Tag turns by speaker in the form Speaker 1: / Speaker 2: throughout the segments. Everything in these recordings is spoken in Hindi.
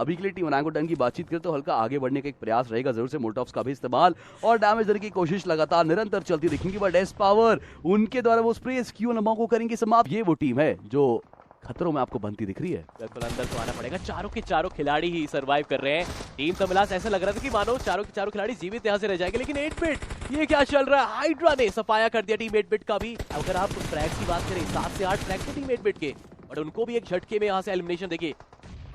Speaker 1: अभी के लिए टीम ओरंगुटान की बातचीत करें तो हल्का आगे बढ़ने का एक प्रयास रहेगा जरूर से, मोल्टॉव्स का भी इस्तेमाल और डैमेज देने की कोशिश लगातार निरंतर चलती दिखेंगी, बट एस पावर उनके द्वारा वो स्प्रे क्यू नंबर को करेंगे समाप्त। ये वो टीम है जो खतरों में आपको बनती दिख रही है।
Speaker 2: बिल्कुल अंदर तो आना पड़ेगा, चारों के चारों खिलाड़ी ही सरवाइव कर रहे हैं। टीम तमिलास ऐसा लग रहा था कि मानो चारों के चारों खिलाड़ी जीवित यहां से रह जाएंगे, लेकिन 8-बिट ये क्या चल रहा है, हाइड्रा ने सफाया कर दिया टीम 8-बिट का भी। अगर आप फ्रैग्स की बात करें 7 से 8 फ्रैग्स थे टीम 8-बिट के, और उनको भी एक झटके में यहां से एलिमिनेशन देखिए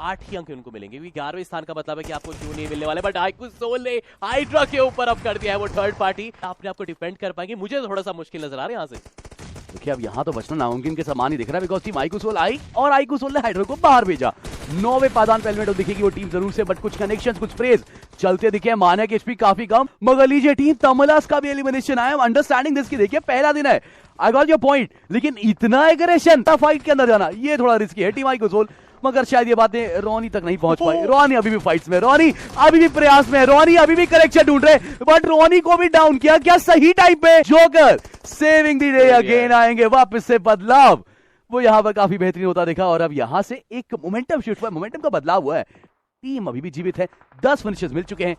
Speaker 2: 8 ही अंक उनको मिलेंगे, क्योंकि 11वें स्थान का मतलब है कि आपको क्यों नहीं मिलने वाले। बट आइकू सोल ने हाइड्रा के ऊपर अब कर दिया है वो थर्ड पार्टी। आपने आपको डिफेंड कर पाएंगे, मुझे थोड़ा सा मुश्किल नजर आ रहा है यहाँ से।
Speaker 1: देखिए अब यहाँ तो बचना नामुमकिन के समान ही दिख रहा है, because team iQOO soul I और आइकू सोल ने हाइड्रा को बाहर भेजा। 9वें पादान पे एलिमेंट दिखेगी वो टीम जरूर से, बट कुछ कनेक्शंस कुछ फ्रेज चलते दिखे। माने की एचपी काफी कम, मगर लीजिए टीम तमिलास का भी एलिमिनेशन आया। अंडरस्टैंडिंग दिस की देखिए, पहला दिन है, आई गॉट योर पॉइंट, लेकिन इतना एग्रेशन था फाइट के अंदर जाना ये थोड़ा रिस्की है टीम आइकू सोल। मगर शायद ये बातें रोनी तक नहीं पहुंच पाई। रोनी अभी भी फाइट्स में, रोनी अभी भी प्रयास में, रोनी अभी भी करेक्शन ढूंढ रहे, बट रोनी को भी डाउन किया क्या सही टाइम पे। Joker saving the day again आएंगे वापस से, बदलाव वो यहां पर काफी बेहतरीन होता दिखा। और अब यहां से एक मोमेंटम शिफ्ट हुआ, मोमेंटम का बदलाव हुआ है, टीम अभी भी जीवित है, 10 फिनिशेस मिल चुके हैं।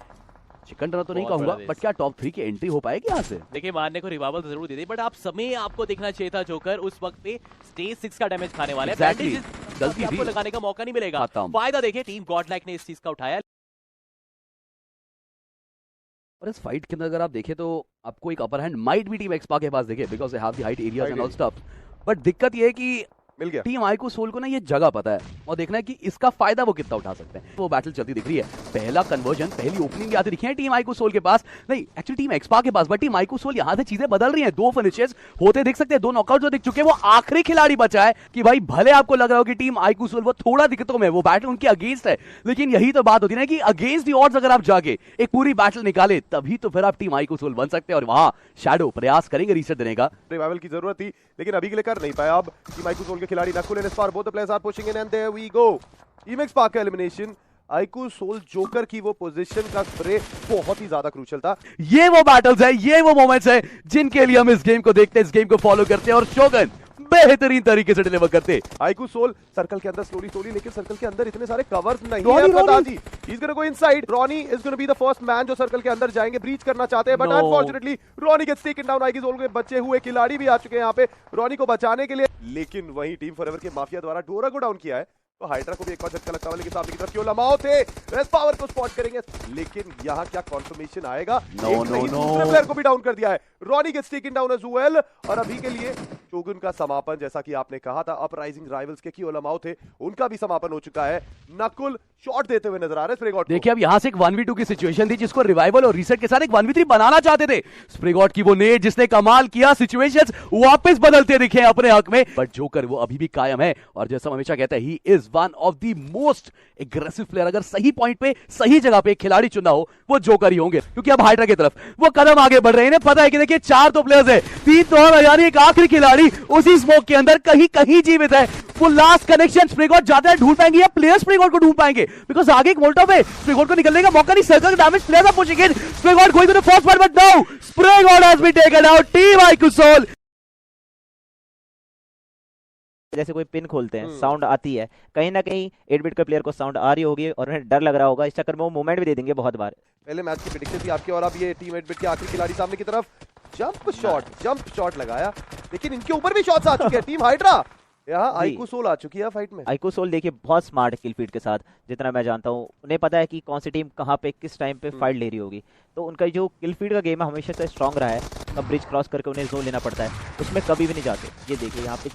Speaker 1: चिकन रन तो नहीं कहूंगा, बट क्या टॉप 3 की एंट्री हो पाएगी यहाँ से?
Speaker 2: देखिए मारने को रिवाइवल तो जरूर दे दी, बट आप समय आपको देखना चाहिए था। जोकर उस वक्त पे स्टेज 6 का डैमेज खाने वाले हैं, गलती आपको लगाने का मौका नहीं मिलेगा। फायदा देखिए टीम गॉडलाइक ने इस चीज का उठाया।
Speaker 1: और इस फाइट के अंदर अगर आप देखें तो आपको एक अपर हैंड माइट भी टीम एक्सपा के पास देखे, because they have the height areas and all stuff. But दिक्कत ये है कि
Speaker 3: मिल गया
Speaker 1: टीम आइकू सोल को ना ये जगह पता है और देखना है कि इसका फायदा वो कितना उठा सकते हैं। वो बैटल चलती दिख रही है, पहला कन्वर्जन, पहली ओपनिंग भी आती दिखी है टीम आइकू सोल के पास, नहीं एक्चुअली टीम एक्सपा के पास, बट टीम आइकू सोल यहां से चीजें बदल रही हैं। 2 फिनिशेस होते दिख सकते हैं, 2 नॉकआउट जो दिख चुके हैं। वो आखिरी खिलाड़ी बचा है कि भाई भले आपको लग रहा हो कि टीम आइकू सोल वो थोड़ा दिक्कतों में, वो बैटल उनकी अगेंस्ट है, लेकिन यही तो बात होती है ना कि अगेंस्ट दी ऑड्स अगर आप जाके एक पूरी बैटल निकाले तभी तो फिर आप टीम आइकू सोल बन सकते हैं। और वहां शैडो प्रयास करेंगे रीसेट देने का।
Speaker 3: रिवाइवल की जरूरत थी, लेकिन अभी के लिए कर नहीं पाया। अब टीम आइकू सोल के खिलाड़ी Nakul and spar, both the players are pushing in and there we go. Team X-Pac का एलिमिनेशन। आइकू सोल जोकर की वो पोजीशन का स्प्रे बहुत ही ज्यादा क्रूशियल था।
Speaker 1: ये वो बैटल्स है, ये वो मोमेंट्स है जिनके लिए हम इस गेम को देखते हैं, इस गेम को फॉलो करते हैं और शोगन बेहतरीन तरीके से डिलीवर करते।
Speaker 3: आइकू सोल सर्कल के अंदर स्लोली, लेकिन सर्कल के अंदर इतने सारे कवर्स नहीं है प्रताप जी। He's gonna go inside. Ronnie is gonna be the first man जो सर्कल के अंदर जाएंगे, ब्रीच करना चाहते हैं, but unfortunately Ronnie gets taken down। IQOO Soul के बचे हुए खिलाड़ी भी आ चुके हैं यहाँ पे Ronnie को बचाने के लिए, लेकिन वहीं टीम फॉरएवर के माफिया द्वारा डोरा को डाउन किया है। तो हाइड्रा को भी एक और झटका लगता है, लेकिन सामने की तरफ क्यों लमाओ थे, रेस पावर को स्पॉट करेंगे, लेकिन यहाँ क्या कॉन्फर्मेशन आएगा? दूसरे प्लेयर को भी डाउन कर दिया है। Ronnie gets taken down as well. और अभी के लिए शोगुन का समापन, जैसा कि आपने कहा था, अपराइजिंग राइवल्स के क्यों लमाओ थे, उनका भी समापन हो चुका है। नकुल शॉट देते हुए नजर आ रहे हैं स्प्रेगॉड।
Speaker 1: देखिए अब यहां से एक 1v2 की सिचुएशन थी जिसको रिवाइवल और रीसेट के साथ एक 1v3 बनाना चाहते थे। स्प्रेगॉड की वो नेट जिसने कमाल किया, सिचुएशंस वापस बदलते दिखे अपने हक में, बट जोकर वो अभी भी कायम है। और जैसा हमेशा कहता है, he is one of the most aggressive player. अगर सही पॉइंट पे सही जगह पे एक खिलाड़ी चुनना हो वो जोकर ही होंगे, क्योंकि अब हाइड्रा की तरफ वो कदम आगे बढ़ रहे हैं। इन्हें पता है कि देखिए 4 तो प्लेयर्स है, 3 तो और यानी एक आखिरी खिलाड़ी उसी स्मोक के अंदर कहीं कहीं जीवित है। वो लास्ट कनेक्शन स्प्रेगॉड जाता है, ढूंढ पाएंगे या प्लेयर स्प्रेगॉड को ढूंढ पाएंगे, बिकॉज आगे एक मोल्टॉव है, स्प्रेगॉड को निकलने का मौका नहीं, circle damage, players are pushing in, Spraygod going to the first part, but now Spraygod has been taken out. Team iQOO Soul
Speaker 4: जैसे कोई पिन खोलते हैं, साउंड आती है, कहीं ना कहीं 8-बिट के प्लेयर को साउंड आ रही होगी और उन्हें डर लग रहा होगा, इस चक्कर में वो मूवमेंट भी दे देंगे बहुत बार।
Speaker 3: पहले मैच की प्रेडिक्शन थी आपकी, और अब ये टीम 8-बिट के आखिरी खिलाड़ी सामने की तरफ जंप शॉट लगाया, लेकिन इनके ऊपर भी शॉट्स आ चुके हैं। टीम हाइड्रा यहाँ आइकू सोल आ चुकी है फाइट में।
Speaker 4: आइकू सोल देखिए बहुत स्मार्ट है किल फीड के साथ, जितना मैं जानता हूँ उन्हें पता है कि कौन सी टीम कहाँ पे किस टाइम पे फाइट ले रही होगी। तो उनका जो किल फीड का गेम है हमेशा से स्ट्रांग रहा है। अब ब्रिज क्रॉस करके उन्हें जोन लेना पड़ता है, उसमें कभी भी नहीं जाते। ये देखिए यहाँ पे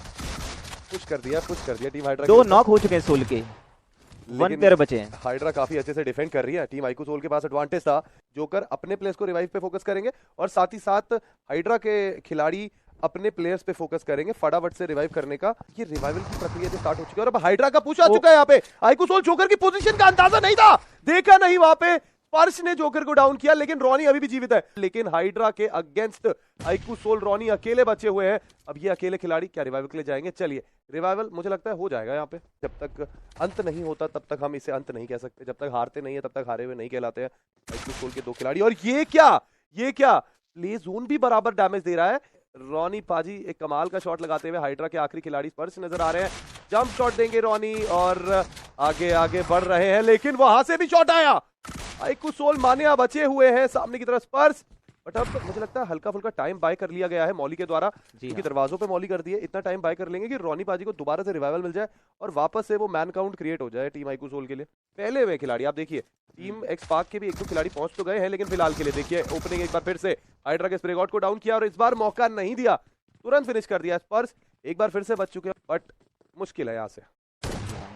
Speaker 3: पुश कर दिया टीम हाइड्रा।
Speaker 4: 2 नॉक हो चुके हैं सोल के, 1 प्लेयर बचे हैं।
Speaker 3: हाइड्रा काफी अच्छे से डिफेंड कर रही है। टीम आइकू सोल के पास एडवांटेज था। जोकर अपने प्लेयर्स को रिवाइव पे फोकस करेंगे और साथ ही साथ हाइड्रा के खिलाड़ी अपने प्लेयर्स पे फोकस करेंगे फटाफट से रिवाइव करने का। ये रिवाइवल की प्रक्रिया जो स्टार्ट हो चुकी है, और अब हाइड्रा का पुश आ चुका है यहाँ पे। आइकू सोल जोकर की पोजीशन का अंदाजा नहीं था, देखा नहीं वहां पे, स्पर्श ने जोकर को डाउन किया, लेकिन रॉनी अभी भी जीवित है। लेकिन हाइड्रा के अगेंस्ट आइकू सोल रॉनी अकेले बचे हुए हैं। अब ये अकेले खिलाड़ी क्या रिवाइवल के लिए जाएंगे? चलिए रिवाइवल मुझे लगता है हो जाएगा यहाँ पे। जब तक अंत नहीं होता तब तक हम इसे अंत नहीं कह सकते, जब तक हारते नहीं है तब तक हारे हुए नहीं कहलाते हैं। आइकू सोल के 2 खिलाड़ी, और ये क्या प्ले जोन भी बराबर डैमेज दे रहा है। रॉनी पाजी एक कमाल का शॉट लगाते हुए हाइड्रा के आखिरी खिलाड़ी स्पर्श नजर आ रहे हैं। जंप शॉट देंगे रॉनी और आगे आगे बढ़ रहे हैं, लेकिन वहां से भी शॉट आया। आईकू सोल मानिया बचे हुए हैं सामने की तरफ स्पर्स, बट अब मुझे लगता है हल्का फुल्का टाइम बाय कर लिया गया है मौली के द्वारा, क्योंकि दरवाजों पे मौली कर दिए। इतना टाइम बाय कर लेंगे कि रॉनी पाजी को दोबारा से रिवाइवल मिल जाए और वापस से वो मैन काउंट क्रिएट हो जाए टीम आईकू सोल के लिए। पहले में खिलाड़ी आप देखिए, टीम एक्स पार्क के भी एक दो खिलाड़ी पहुंच तो गए हैं, लेकिन फिलहाल के लिए देखिए ओपनिंग एक बार फिर से हाइड्रा के स्प्रे गॉड को डाउन किया और इस बार मौका नहीं दिया, तुरंत फिनिश कर दिया। स्पर्स एक बार फिर से बच चुके हैं, बट मुश्किल है यहाँ से।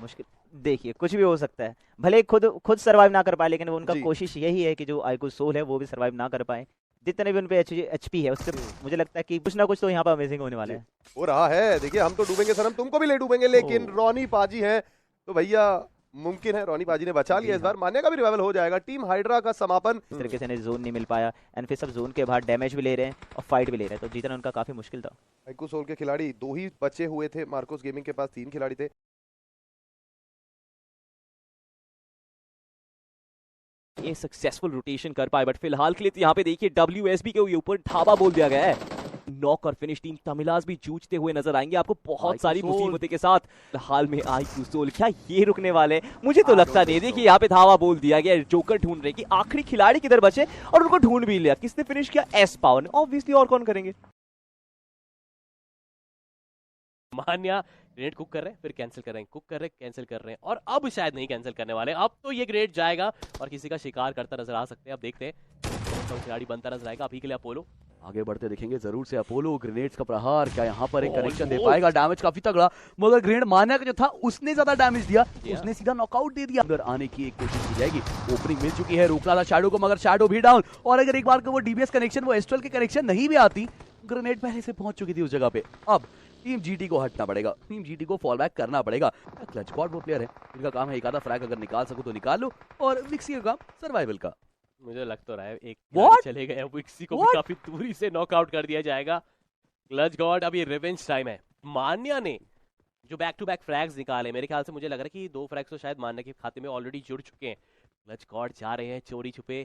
Speaker 4: मुश्किल, देखिए कुछ भी हो सकता है, भले खुद सरवाइव ना कर पाए, लेकिन वो उनका
Speaker 3: जी।
Speaker 4: कोशिश यही है कि जो आईकू सोल है वो भी सरवाइव ना कर पाए। जितने भी उनपे एचपी है उससे मुझे लगता है कि कुछ ना कुछ तो यहाँ पर अमेजिंग होने वाला है।
Speaker 3: हो रहा है, देखिए हम तो डूबेंगे सर, हम तुमको भी ले डूबेंगे, लेकिन रॉनी पाजी हैं तो भैया मुमकिन है। रॉनी पाजी ने बचा लिया इस बार, मान्या का भी रिवाइवल हो जाएगा। टीम हाइड्रा का समापन
Speaker 4: इस तरीके से इन्हें जोन नहीं मिल पाया, एंड फिर सब जोन के बाहर डैमेज भी ले रहे हैं और फाइट भी ले रहे हैं, तो जीतना उनका काफी मुश्किल था।
Speaker 3: आईकू सोल के खिलाड़ी 2 ही बचे हुए थे, मार्कोस गेमिंग के पास 3 खिलाड़ी थे।
Speaker 2: ये सक्सेसफुल रोटेशन कर पाए, बट फिलहाल के लिए तो यहाँ पे देखिए WSB के ऊपर ढाबा बोल दिया गया है। नॉक और फिनिश टीम तमिलास भी जूझते हुए नजर आएंगे आपको बहुत सारी मुसीबतें के साथ। हाल में आईकू सोल क्या ये रुकने वाले? मुझे तो लगता नहीं। देखिए यहाँ पे धावा बोल दिया गया, जोकर ढूंढ रहे कि आखिरी खिलाड़ी किधर बचे और उनको ढूंढ भी लिया। किसने फिनिश किया? एस पावर ने, ऑब्वियसली और कौन करेंगे। मान्या ग्रेनेड कुक कर रहे हैं, फिर कैंसिल कर रहे हैं, कुक कर रहे हैं, कैंसिल कर रहे हैं, और अब शायद नहीं कैंसिल करने वाले। अब तो ये ग्रेनेड जाएगा और किसी का शिकार करता नजर आ सकते हैं। अब देखते हैं तो खिलाड़ी बनता नजर आएगा। अभी के लिए अपोलो
Speaker 1: आगे बढ़ते दिखेंगे जरूर से। अपोलो ग्रेनेड्स का प्रहार क्या यहाँ पर एक कनेक्शन दे पाएगा? डैमेज काफी तगड़ा, मगर ग्रेनेड मान्या का जो था उसने ज्यादा डैमेज दिया, उसने सीधा नॉकआउट दे दिया। अंदर आने की एक कोशिश की जाएगी, ओपनिंग मिल चुकी है, रोकना था शैडो को, मगर शैडो भी डाउन। और अगर एक बार को वो डीबीएस कनेक्शन, वो एस्ट्रल के कनेक्शन नहीं भी आती, ग्रेनेड पहले से पहुंच चुकी थी उस जगह पे। अब टीम जीटी को हटना पड़ेगा, टीम जीटी को फॉल बैक करना पड़ेगा। क्लच गॉड वो प्लेयर है, इनका काम है एक आधा फ्रैग अगर निकाल सको तो निकाल लो, और विक्सी का काम सर्वाइवल का।
Speaker 2: मुझे लग तो रहा है एक
Speaker 1: What?
Speaker 2: चले गए, विक्सी को भी काफी दूरी से नॉकआउट कर दिया जाएगा। क्लच गॉड, अब ये रिवेंज टाइम है। मान्या ने जो बैक टू बैक फ्रैग्स निकाले, मेरे ख्याल से मुझे लग रहा है कि 2 फ्रैग्स तो शायद मान्या के खाते में ऑलरेडी जुड़ चुके हैं। क्लच गॉड जा रहे हैं चोरी छुपे,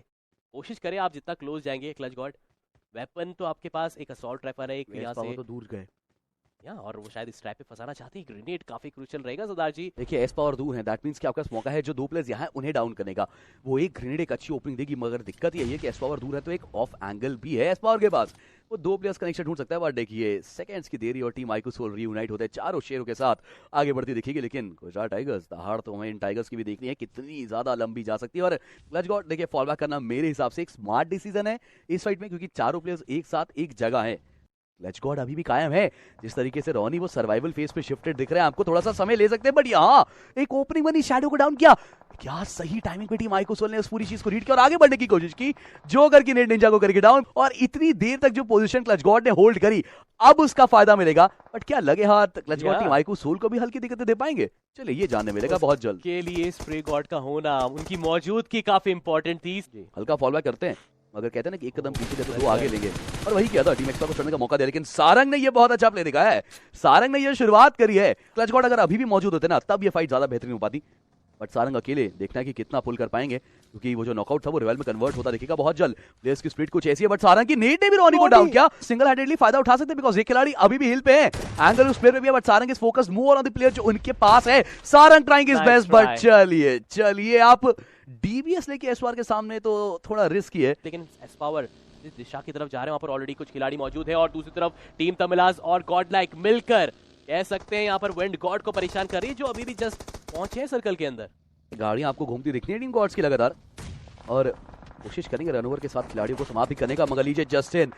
Speaker 2: कोशिश करें आप जितना क्लोज जाएंगे। क्लच गॉड वेपन तो आपके पास एक असॉल्ट राइफल है, एक यहाँ से
Speaker 1: तो दूर गए
Speaker 2: और वो शायद इस ट्रैप पे फंसाना चाहते हैं। ग्रेनेड काफी क्रूशियल रहेगा सरदार जी।
Speaker 1: देखिए एस पावर दूर है, दैट मींस कि आपका मौका है जो 2 प्लेयर्स यहाँ उन्हें डाउन करने का। वो एक ग्रेनेड एक अच्छी ओपनिंग देगी, मगर दिक्कत ये है कि एस पावर दूर है तो एक ऑफ एंगल भी है एस पावर के पास, वो 2 प्लेयर्स कनेक्शन ढूंढ सकता है। बट देखिए सेकंड्स की देरी और टीम आईकू सोल रीयूनाइट होते हैं, चारों शेरों के साथ आगे बढ़ती दिखेगी। लेकिन गुजरात टाइगर्स दहाड़ तो हमें इन टाइगर्स की भी देखनी है कितनी ज्यादा लंबी जा सकती है। और क्लच गॉड देखिए फॉल बैक करना मेरे हिसाब से एक स्मार्ट डिसीजन है इस फाइट में, क्योंकि चारों प्लेयर्स एक साथ एक जगह है। क्लच गॉड अभी भी कायम है, जिस तरीके से रॉनी वो सर्वाइवल फेज पे शिफ्टेड दिख रहे हैं, आपको थोड़ा सा समय ले सकते हैं, बट यहाँ एक ओपनिंग बनी, शैडो को डाउन किया। क्या सही टाइमिंग पे टीम आईकू सोल ने उस पूरी चीज को रीड किया और आगे बढ़ने की कोशिश की। जोकर की नेट निंजा को करके डाउन, और इतनी देर तक जो पोजीशन क्लच गॉड ने होल्ड करी, अब उसका फायदा मिलेगा। बट क्या लगे हाथ Clutch God team iQOO Soul को भी हल्की दिक्कतें दे पाएंगे? चलिए ये जानने मिलेगा बहुत जल्द।
Speaker 2: के लिए स्प्रे गॉड का होना, उनकी मौजूदगी काफी इंपॉर्टेंट थी।
Speaker 1: हल्का फॉल बैक करते हैं, मगर कहते हैं ना कि एक कदम पीछे तो 2 आगे लेंगे, और वही किया था। टीम एक्सपा को चढ़ने का मौका दिया, लेकिन सारंग ने ये बहुत अच्छा प्ले दिखाया है। सारंग ने ये शुरुआत करी है। क्लच गॉड अगर अभी भी मौजूद होते ना, तब ये फाइट ज्यादा बेहतरीन हो पाती, बट सारंग अकेले देखना है कि कितना पुल कर पाएंगे, क्योंकि वो जो नॉकआउट था वो रिवाइवल में कन्वर्ट होता दिखेगा बहुत जल्द। प्लेयर्स की स्पीड कुछ ऐसी है, बट सारंग की नेट ने भी रॉनी को डाउन किया। सिंगल हैंडेडली फायदा उठा सकते हैं, बिकॉज़ ये खिलाड़ी अभी भी हिल पे है, एंगल उस प्लेयर पे भी है, but Sarang is focus more on the player जो उनके पास है। Sarang trying is best, but चलिए आप डीबीएस लेके एसवार के सामने तो थोड़ा रिस्क ही है।
Speaker 2: लेकिन एस पावर जिस दिशा की तरफ जा रहे हैं वहां पर ऑलरेडी कुछ खिलाड़ी मौजूद है, और दूसरी तरफ टीम तमिलास और गॉड लाइक मिलकर कह सकते हैं यहाँ पर विंड गॉड को परेशान कर रही है, जो अभी भी जस्ट पहुंचे हैं सर्कल के अंदर।
Speaker 1: गाड़ियां आपको घूमती दिखनी है टीम गॉड्स की लगातार, और कोशिश करेंगे रनओवर के साथ खिलाड़ियों को समाप्त करने का, मगर लीजिए जस्टिन